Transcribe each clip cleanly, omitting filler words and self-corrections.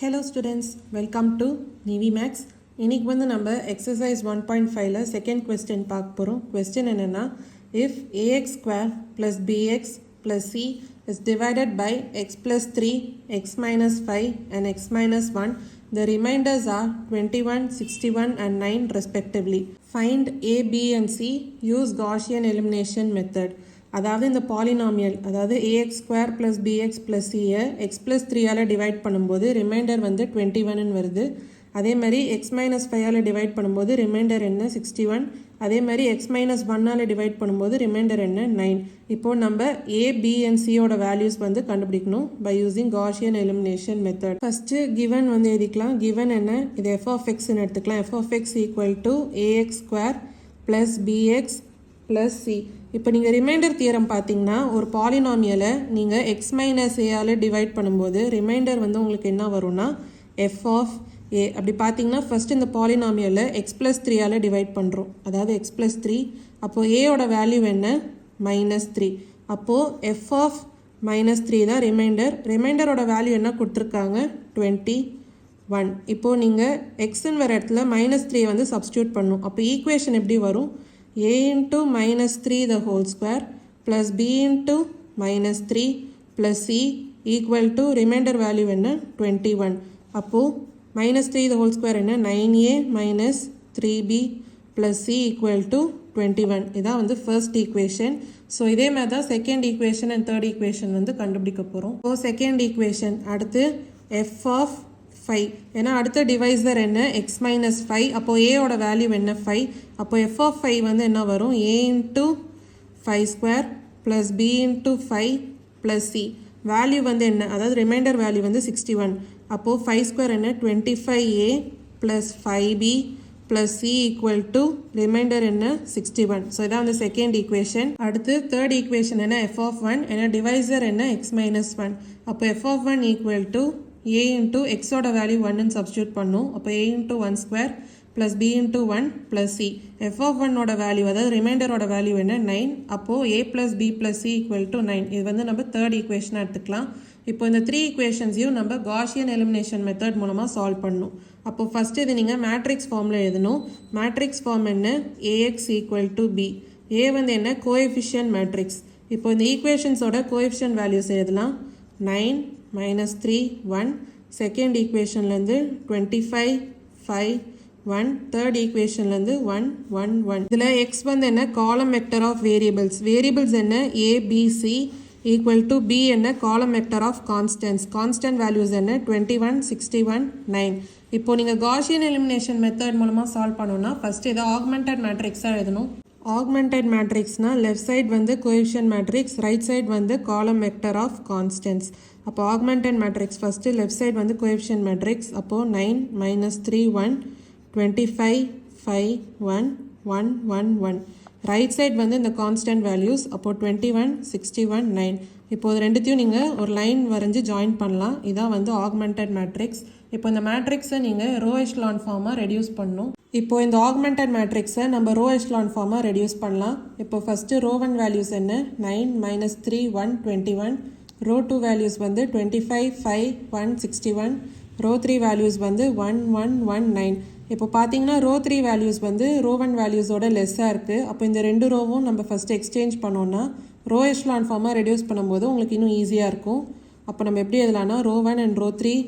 Hello students, welcome to Navy Max. இன்னைக்கு வந்து நம்ம exercise 1.5ல second question பார்க்க போகிறோம். question என்னன்னா, if ax square plus bx plus c is divided by x plus 3, x minus 5 and x minus 1, the remainders are 21, 61 and 9 respectively. Find a, b and c, use Gaussian elimination method. அதாவது இந்த polynomial அதாவது ax square plus bx plus சியை X plus 3ஆல் divide பண்ணும்போது remainder வந்து 21ன்னு வருது. அதே மாதிரி எக்ஸ் மைனஸ் 5ஆல் டிவைட் பண்ணும்போது ரிமைண்டர் என்ன 61. அதே மாதிரி எக்ஸ் மைனஸ் 1ஆல் டிவைட் பண்ணும்போது ரிமைண்டர் என்ன 9. இப்போது நம்ம ஏ பி அண்ட் சியோட வேல்யூஸ் வந்து கண்டுபிடிக்கணும் by using Gaussian elimination method. First given வந்து எழுதிக்கலாம். கிவன் என்ன, இது எஃப் ஆஃப் எக்ஸ்ன்னு எடுத்துக்கலாம். F of X equal to AX square plus b x plus C. இப்போ நீங்கள் ரிமைண்டர் தியரம் பார்த்தீங்கன்னா ஒரு பாலினாமியலை நீங்கள் எக்ஸ் மைனஸ் ஏஆல் டிவைட் பண்ணும்போது ரிமைண்டர் வந்து உங்களுக்கு என்ன வரும்னா எஃப் ஆஃப் ஏ. அப்படி பார்த்தீங்கன்னா ஃபஸ்ட்டு இந்த பாலினாமியலை எக்ஸ் ப்ளஸ் 3ஆல் டிவைட் பண்ணுறோம், அதாவது எக்ஸ் ப்ளஸ் 3. அப்போது ஏயோட வேல்யூ என்ன -3. அப்போது எஃப் ஆஃப் -3 தான் ரிமைண்டர். ரிமைண்டரோட வேல்யூ என்ன கொடுத்துருக்காங்க 21. இப்போது நீங்கள் எக்ஸுன்னு வர இடத்துல -3 வந்து சப்ஸ்டியூட் பண்ணணும். அப்போ ஈக்குவேஷன் எப்படி வரும், a into -3 the whole square plus b into -3 plus c equal to remainder value என்ன 21. அப்போது -3 the whole square என்ன 9a minus 3b plus c equal to 21. இதான் வந்து first equation. ஸோ இதே மாதிரி தான் second equation and third equation வந்து கண்டுபிடிக்க போகிறோம். ஸோ செகண்ட் ஈக்குவேஷன் அடுத்து f of 5. ஏன்னா அடுத்த டிவைசர் என்ன எக்ஸ் மைனஸ் 5. அப்போது ஏயோட வேல்யூ என்ன 5. அப்போது எஃப் ஆஃப் 5 வந்து என்ன வரும் a into 5 square plus B into 5 plus C. Value வந்து என்ன, அதாவது ரிமைண்டர் வேல்யூ வந்து 61. அப்போது 5 ஸ்கொயர் என்ன 25a plus 5b plus C equal to remainder என்ன 61. ஸோ இதான் வந்து செகண்ட் ஈக்குவேஷன். அடுத்து தேர்ட் ஈக்குவேஷன் என்ன எஃப் ஆஃப் 1. ஏன்னா டிவைசர் என்ன எக்ஸ் மைனஸ் 1. அப்போ f of 1 equal to a into x ஓட வேல்யூ 1ன்னு சப்ஸ்டியூட் பண்ணும். அப்போ a into 1 square plus b into 1 plus c. f of 1 ஓட வேல்யூ அதாவது ரிமைண்டரோட வேல்யூ என்ன 9. அப்போது a plus b plus c equal to 9. இது வந்து நம்ம தேர்ட் ஈக்குவேஷனாக எடுத்துக்கலாம். இப்போ இந்த 3 ஈக்குவேஷன்ஸையும் நம்ம காஷியன் எலிமினேஷன் மெத்தட் மூலமாக சால்வ் பண்ணணும். அப்போது ஃபஸ்ட்டு இது நீங்கள் மேட்ரிக்ஸ் ஃபார்மில் எழுதணும். மேட்ரிக்ஸ் ஃபார்ம் என்ன ax equal to b. a வந்து என்ன கோஎஃபிஷியன்ட் மேட்ரிக்ஸ். இப்போ இந்த ஈக்குவேஷன்ஸோட கோஎஃபிஷியன்ட் வேல்யூஸ் எழுதலாம். 9 -3 1. செகண்ட் ஈக்குவேஷன்லேருந்து 25 5 1. தேர்ட் ஈக்குவேஷன்லேருந்து 1 1 1. இதில் எக்ஸ் வந்து என்ன column vector of variables. Variables என்ன a b c equal to b என்ன column vector of constants. Constant values என்ன 21 61 9. இப்போ நீங்கள் காஷியன் எலிமினேஷன் மெத்தட் மூலமாக சால்வ் பண்ணணும்னா ஃபஸ்ட்டு இதை ஆக்மெண்டட் மேட்ரிக்ஸாக எழுதணும். ஆக்மெண்டட் மேட்ரிக்ஸ்னால் லெஃப்ட் சைட் வந்து கோஎஃபிஷியன்ட் மேட்ரிக்ஸ், ரைட் சைட் வந்து காலம் வெக்டர் ஆஃப் கான்ஸ்டன்ஸ். அப்போ augmented matrix first left side வந்து கோஎஃபிஷியன்ட் மேட்ரிக்ஸ். அப்போது 9 -3 1 25 5 1 1 1 1. ரைட் சைட் வந்து இந்த கான்ஸ்டன்ட் வேல்யூஸ். அப்போது 21 61 9. இப்போது ரெண்டுத்தையும் நீங்கள் ஒரு லைன் வரைஞ்சி ஜாயின் பண்ணலாம். இதான் வந்து ஆக்மெண்டட் மேட்ரிக்ஸ். இப்போ இந்த மேட்ரிக்ஸை நீங்கள் ரோ எச்லான் ஃபார்மாக ரெடியூஸ் பண்ணணும். இப்போது இந்த ஆக்மெண்டட் மேட்ரிக்ஸை நம்ம ரோ எச்லான் ஃபார்மாக ரெடியூஸ் பண்ணலாம். இப்போ ஃபஸ்ட்டு ரோ 1 வேல்யூஸ் என்ன 9 -3 1 21. ரோ 2 வேல்யூஸ் வந்து 25 5 1 61. ரோ 3 வேல்யூஸ் வந்து 1 1 1 9. இப்போ பார்த்தீங்கன்னா ரோ 3 வேல்யூஸ் வந்து ரோ 1 வேல்யூஸோட லெஸ்ஸாக இருக்குது. அப்போ இந்த ரெண்டு ரோவும் நம்ம ஃபஸ்ட்டு எக்ஸ்சேஞ்ச் பண்ணோன்னா ரோ எச்லான் ஃபார்மாக ரெடியூஸ் பண்ணும்போது உங்களுக்கு இன்னும் ஈஸியாக இருக்கும். அப்போ நம்ம எப்படி எழுதலாம்னா ரோ 1 அண்ட் ரோ 3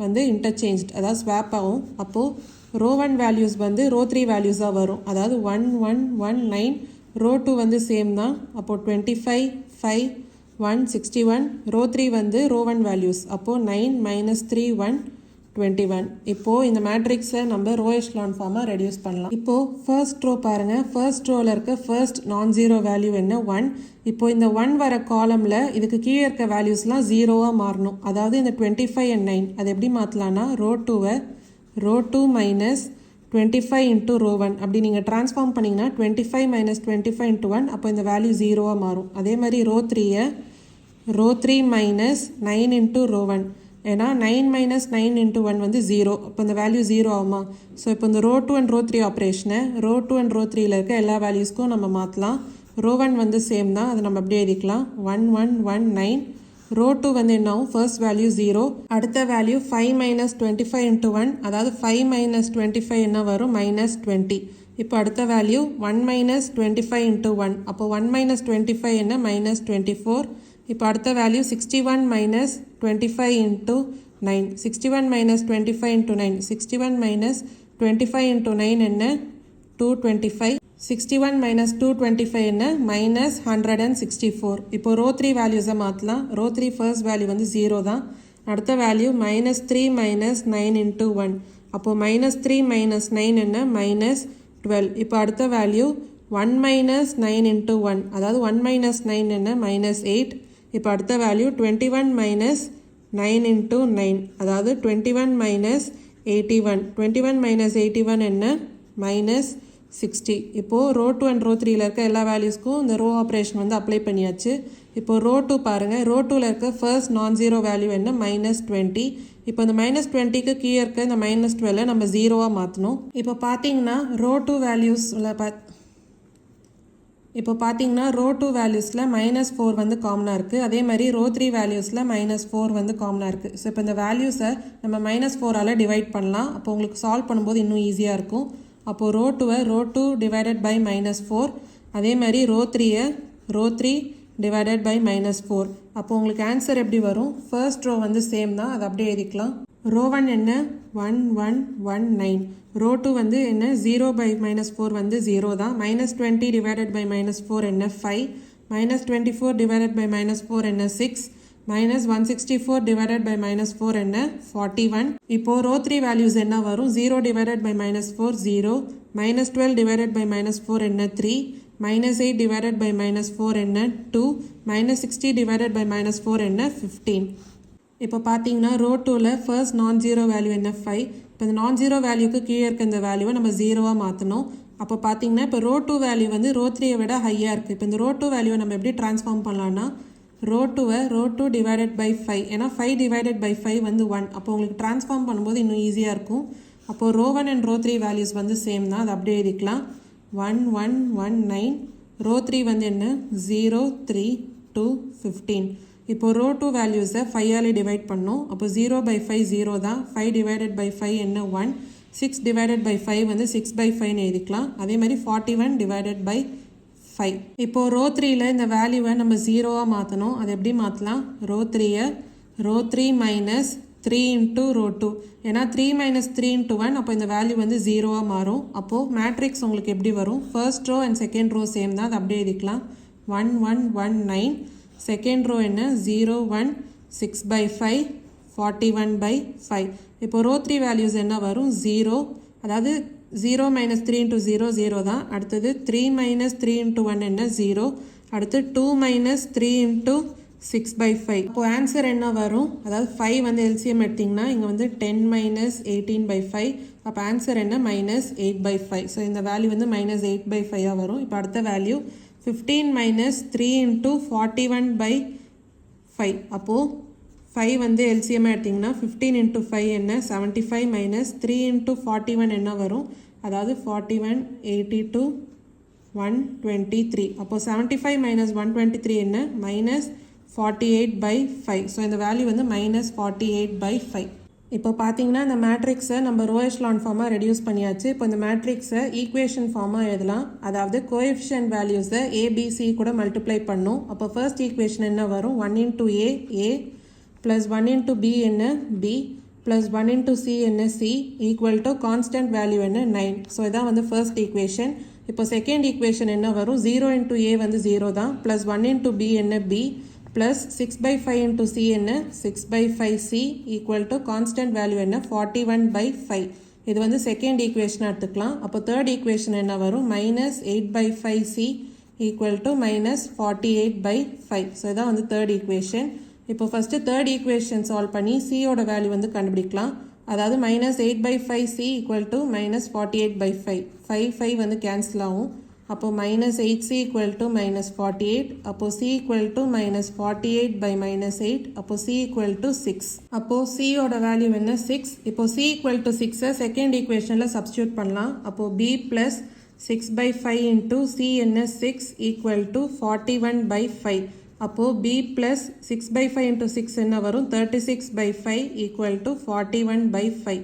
வந்து இன்டர்சேஞ்ச், அதாவது ஸ்வாப் ஆகும். அப்போது ரோ 1 வேல்யூஸ் வந்து ரோ 3 வேல்யூஸாக வரும், அதாவது 1 1 1 9. ரோ 2 வந்து சேம் தான். அப்போது 25 5 1 61. ரோ 3 வந்து ரோ 1 வேல்யூஸ். அப்போது 9 -3 1 21. இப்போது இந்த மேட்ரிக்ஸை நம்ம ரோ எச்லான் ஃபார்மாக ரெடியூஸ் பண்ணலாம். இப்போது ஃபர்ஸ்ட் ரோ பாருங்கள். ஃபர்ஸ்ட் ரோவில் இருக்க ஃபர்ஸ்ட் நான் ஜீரோ வேல்யூ என்ன 1. இப்போது இந்த 1 வர காலமில் இதுக்கு கீழே இருக்க வேல்யூஸ்லாம் ஜீரோவாக மாறணும். அதாவது இந்த 25 and 9 அது எப்படி மாற்றலான்னா ரோ 2வை ரோ 2 மைனஸ் 25 இன்ட்டு ரோ 1 அப்படி நீங்கள் ட்ரான்ஸ்ஃபார்ம் பண்ணிங்கன்னா 25 - 25 × 1. அப்போ இந்த வேல்யூ ஜீரோவாக மாறும். அதே மாதிரி ரோ 3யை ரோ 3 மைனஸ் 9 இன்ட்டு ரோ 1. ஏன்னா 9 - 9 × 1 வந்து 0. அப்போ இந்த வேல்யூ 0 ஆகுமா. ஸோ இப்போ இந்த ரோ 2 அண்ட் ரோ 3 ஆப்ரேஷனை ரோ 2 அண்ட் ரோ 3ல் இருக்க எல்லா வேல்யூஸ்க்கும் நம்ம மாற்றலாம். ரோ 1 வந்து சேம் தான், அதை நம்ம அப்படியே எழுதிக்கலாம். 1 1 1 9. ரோ 2 வந்து என்ன ஆகும், ஃபர்ஸ்ட் வேல்யூ 0, அடுத்த வேல்யூ 5 மைனஸ் 25 இன்ட்டு 1, அதாவது 5 மைனஸ் 25 என்ன வரும், மைனஸ் 20. இப்போ அடுத்த வேல்யூ 1 மைனஸ் 25 இன்ட்டு 1, அப்போ 1 மைனஸ் 25 என்ன, மைனஸ் 24. இப்போ அடுத்த value 61 minus 25 into 9, 61 minus 25 into 9, 61 minus 25 into 9 என்ன, 225. 61 மைனஸ் 225 என்ன, மைனஸ் 164. இப்போ ரோ 3 வேல்யூஸை மாற்றலாம். ரோ 3 ஃபர்ஸ்ட் வேல்யூ வந்து 0 தான். அடுத்த வேல்யூ மைனஸ் 3 மைனஸ் 9 இன்ட்டு 1, அப்போது மைனஸ் 3 மைனஸ் 9 என்ன, மைனஸ் 12. இப்போ அடுத்த வேல்யூ 1 மைனஸ் 9 இன்ட்டு 1, அதாவது 1 மைனஸ் 9 என்ன, மைனஸ் 8. இப்போ அடுத்த வேல்யூ 21 மைனஸ் 9 இன்ட்டு 9, அதாவது 21 மைனஸ் 81. 21 மைனஸ் 81 என்ன, மைனஸ் 60. இப்போது ரோ 2 அண்ட் ரோ 3ல இருக்க எல்லா வேல்யூஸ்க்கும் இந்த ரோ ஆப்ரேஷன் வந்து அப்ளை பண்ணியாச்சு. இப்போது ரோ 2 பாருங்கள். ரோ 2ல இருக்க ஃபர்ஸ்ட் நான் ஜீரோ வேல்யூ என்ன, மைனஸ் 20. இப்போ இந்த மைனஸ் 20க்கு கீழே இருக்க இந்த மைனஸ் 12 நம்ம ஜீரோவாக மாற்றணும். இப்போ பார்த்தீங்கன்னா ரோ 2 வேல்யூஸில் ரோ 2 வேல்யூஸில் மைனஸ் 4 வந்து காமனாக இருக்குது. அதே மாதிரி ரோ 3 வேல்யூஸில் மைனஸ் 4 வந்து காமனாக இருக்குது. ஸோ இப்போ இந்த வேல்யூஸை நம்ம மைனஸ் 4ஆல் டிவைட் பண்ணலாம். அப்போ உங்களுக்கு சால்வ் பண்ணும்போது இன்னும் ஈஸியாக இருக்கும். அப்போது ரோ 2வை ரோ 2 டிவைடட் பை மைனஸ் 4, அதே மாதிரி ரோ 3யை ரோ 3 டிவைடட் பை மைனஸ் 4. அப்போ உங்களுக்கு ஆன்சர் எப்படி வரும், ஃபர்ஸ்ட் ரோ வந்து சேம் தான், அதை அப்படியே எழுதிக்கலாம். ரோ 1 என்ன, 1 1 1 9. ரோ 2 வந்து என்ன, 0 பை மைனஸ் 4 வந்து 0 தான். மைனஸ் 20 டிவைடட் பை மைனஸ் 4 என்ன, 5. மைனஸ் 24 டிவைடட் பை மைனஸ் 4 என்ன, 6. மைனஸ் 164 டிவைடட் பை மைனஸ் 4 என்ன, 41. இப்போது ரோ 3 வேல்யூஸ் என்ன வரும், 0 divided by minus 4 0. Minus 12 divided by minus 4 என்ன, 3. மைனஸ் 8 டிவைடட் பை மைனஸ் 4 என்ன, 2. மைனஸ் 60 டிவைடட் பை மைனஸ் 4 என்ன, 15. இப்போ பார்த்தீங்கன்னா ரோ 2ல ஃபர்ஸ்ட் நான் ஜீரோ வேல்யூ என்ன, 5. இப்போ இந்த நான் ஜீரோ வேல்யூக்கு கீழே இருக்க இந்த வேல்யூவை நம்ம ஜீரோவாக மாற்றணும். அப்போ பார்த்தீங்கன்னா இப்போ ரோ 2 வேல்யூ வந்து ரோ 3யை விட ஹையாக இருக்குது. இப்போ இந்த ரோ 2 வேல்யூவை நம்ம எப்படி ட்ரான்ஸ்ஃபார்ம் பண்ணலான்னா, ரோ 2வை ரோ 2 டிவைடட் பை 5, ஏன்னா 5 டிவைடட் பை 5 வந்து 1. அப்போ உங்களுக்கு ட்ரான்ஸ்ஃபார்ம் பண்ணும்போது இன்னும் ஈஸியாக இருக்கும். அப்போது ரோ 1 அண்ட் ரோ 3 வேல்யூஸ் வந்து சேம் தான், அதை அப்படியே எழுதிக்கலாம். 1 1 1 9. ரோ 3 வந்து என்ன, 0 3 2 15. இப்போ ரோ 2 வேல்யூஸை 5ஆல் டிவைட் பண்ணோம். அப்போ 0 பை 5 0 தான். 5 டிவைடட் பை 5 என்ன, 1. 6 டிவைடட் பை 5 வந்து 6 பை 5 எழுதிக்கலாம். அதே மாதிரி 41 டிவைடட் பை 5. இப்போது ரோ 3ல இந்த வேல்யூவை நம்ம ஜீரோவாக மாற்றணும். அது எப்படி மாற்றலாம், ரோ 3யை ரோ 3 மைனஸ் 3 இன்ட்டு ரோ 2, ஏன்னா 3 மைனஸ் 3 இன்ட்டு 1, அப்போ இந்த வேல்யூ வந்து ஜீரோவாக மாறும். அப்போது மேட்ரிக்ஸ் உங்களுக்கு எப்படி வரும், first row and second row same தான், அது அப்படியே எழுதிக்கலாம். 1 1 1 9. செகண்ட் ரோ என்ன, 0 1 6 பை 5 41 பை 5. இப்போ ரோ 3 வேல்யூஸ் என்ன வரும், 0, அதாவது 0 மைனஸ் 3 இன்ட்டு 0 0 தான். அடுத்தது 3 மைனஸ் 3 இன்ட்டு 1 என்ன, 0. அடுத்து 2 மைனஸ் 3 இன்ட்டு 6 பை 5. இப்போது ஆன்சர் என்ன வரும், அதாவது 5 வந்து எல்சிஎம் எடுத்திங்கன்னா இங்கே வந்து 10 மைனஸ் 18 பை 5. அப்போ ஆன்சர் என்ன, மைனஸ் 8 பை 5. ஸோ இந்த வேல்யூ வந்து மைனஸ் 8 பை 5ஆக வரும். இப்போ அடுத்த வேல்யூ 15 மைனஸ் 3 இன்ட்டு 41 பை 5. அப்போது 5 வந்து எல்சிஎம் எடுத்திங்கன்னா 15 இன்ட்டு 5 என்ன, 75 மைனஸ் 3 இன்ட்டு 41 என்ன வரும், அதாவது 41 82 123. அப்போது 75 மைனஸ் 123 என்ன, மைனஸ் 48 பை 5. ஸோ இந்த வேல்யூ வந்து மைனஸ் 48 பை 5. இப்போ பார்த்தீங்கன்னா இந்த மேட்ரிக்ஸை நம்ம ரோ எச்லான் ஃபார்மாக ரெடியூஸ் பண்ணியாச்சு. இப்போ இந்த மேட்ரிக்ஸை ஈக்குவேஷன் ஃபார்மாக எழுதலாம். அதாவது கோஎஃபிஷியன்ட் வேல்யூஸை ஏபிசி கூட மல்டிப்ளை பண்ணும். அப்போ ஃபர்ஸ்ட் ஈக்குவேஷன் என்ன வரும், 1 into A plus 1 into B என்ன, பி ப்ளஸ் 1 இன்ட்டு சி என்ன, C equal to constant value என்ன, 9. ஸோ இதான் வந்து ஃபர்ஸ்ட் ஈக்குவேஷன். இப்போ செகண்ட் ஈக்குவேஷன் என்ன வரும், 0 இன்ட்டு ஏ வந்து 0 தான், ப்ளஸ் 1 இன்ட்டு பி என்ன, B plus 6 by 5 into C என்ன, 6 by 5 C equal to constant value என்ன, 41 பை 5. இது வந்து செகண்ட் ஈக்குவேஷன் எடுத்துக்கலாம். அப்போ தேர்ட் ஈக்குவேஷன் என்ன வரும், minus 8 by 5 C equal to minus 48 by 5. So இதான் வந்து தேர்ட் ஈக்குவேஷன். இப்போ ஃபஸ்ட்டு தேர்ட் ஈக்குவேஷன் சால்வ் பண்ணி சியோட வேல்யூ வந்து கண்டுபிடிக்கலாம். அதாவது minus 8 by 5 C equal to minus 48 by 5. 5 வந்து கேன்சல் ஆகும். அப்போ minus 8 C equal to minus 48. அப்போ C equal to minus 48 by minus 8. அப்போ சி ஈக்குவல் டு 6. அப்போ சியோட வேல்யூ என்ன, 6. இப்போ சி ஈக்குவல் டு 6 செகண்ட் ஈக்குவேஷனில் சப்ஸ்டியூட் பண்ணலாம். அப்போ B plus 6 by 5 into C என்ன, 6 ஈக்குவல் டு 41 பை 5. அப்போது b ப்ளஸ் 6/5 இன்ட்டு 6 என்ன வரும் 36/5 ஈக்குவல் டு 41/5.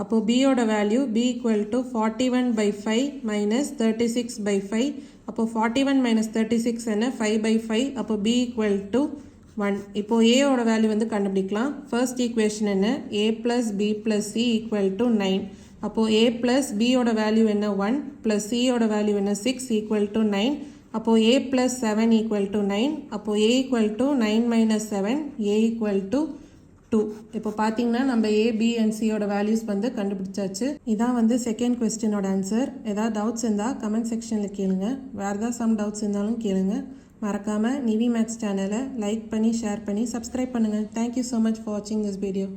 அப்போது bயோட value b equal to 41/5 minus 36/5. அப்போது 41 மைனஸ் 36 என்ன 5/5. அப்போது b ஈக்குவல் டு 1. இப்போது ஏயோட வேல்யூ வந்து கண்டுபிடிக்கலாம். ஃபர்ஸ்ட் ஈக்குவேஷன் என்ன a plus b plus c equal to 9. அப்போது a ப்ளஸ் bயோட வேல்யூ என்ன 1 ப்ளஸ் cயோட வேல்யூ என்ன 6 ஈக்குவல் டு 9. அப்போது a ப்ளஸ் 7 ஈக்குவல் டு 9. அப்போது a equal to 9 minus 7 a equal to 2. இப்போ பார்த்தீங்கன்னா நம்ம a b and cயோட வேல்யூஸ் வந்து கண்டுபிடிச்சாச்சு. இதான் வந்து செகண்ட் கொஸ்டினோட ஆன்சர். ஏதாவது டவுட்ஸ் இருந்தால் கமெண்ட் செக்ஷனில் கேளுங்க. வேறு ஏதாவது சம் டவுட்ஸ் இருந்தாலும் கேளுங்க. மறக்காமல் நிவி மேக்ஸ் சேனலை லைக் பண்ணி ஷேர் பண்ணி சப்ஸ்கிரைப் பண்ணுங்கள். தேங்க்யூ ஸோ மச் ஃபார் வாட்சிங் திஸ் வீடியோ.